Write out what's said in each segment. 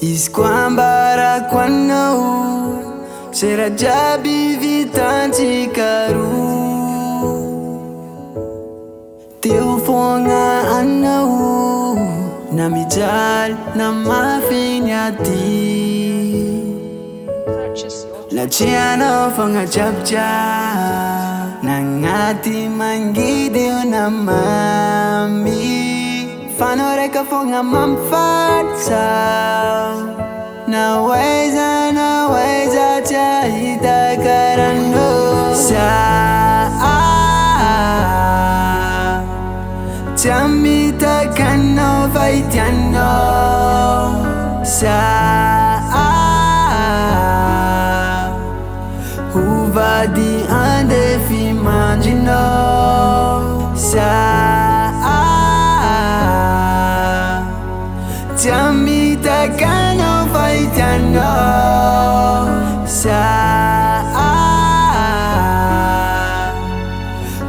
Izy koa ambarako anao zay raha jiaby vitantsika roa, teo foagna anao na mijaly na mafy ny aty. Latrehanao fogna jiaby nagnaty mangidy eo na mamy. Fanao raika fogna mampifatsa, na waiza tsy ahita karanao. Tsy amitaka anao fa itianao. Hovady andefimandrinao. Tsy amitaka anao fa itianao.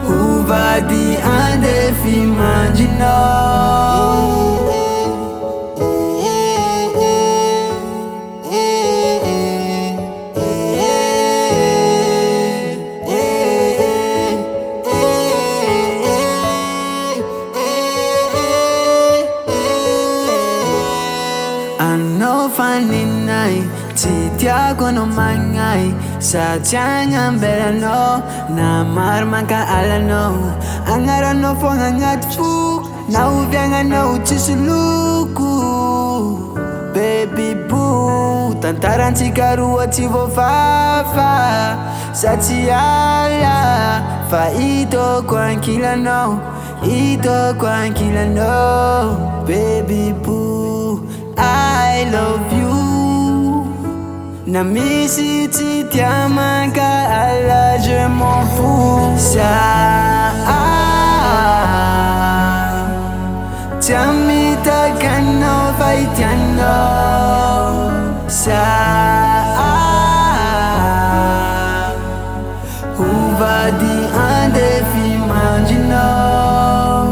Hovady andefimandrinao. Anao faninay tsy tiako anao magnay, sady agnambelanao na maro mankaalanao. Agnaranao fogna agnaty foko, na oviagnanao tsisy loko. Baby boo, tantarantsika roa tsy voafafa, sa tsy ala fa hitako ankilanao, hitako ankilanao. Baby boo, I love you. Na misy tsy tia mankaala, je m'en fous. Tsy amitaka anao fa itianao. Hovady andefimandrinao.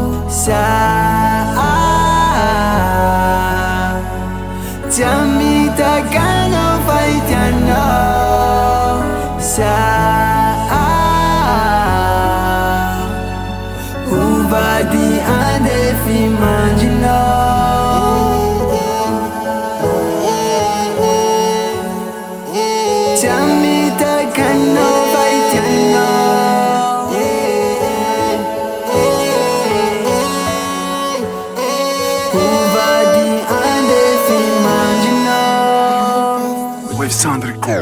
Tsy amitaka anao fa itianao. Hovady andefimandrinao. Tsy amitaka anao fa itianao. Hovady andefimandrinao. With Sandriko.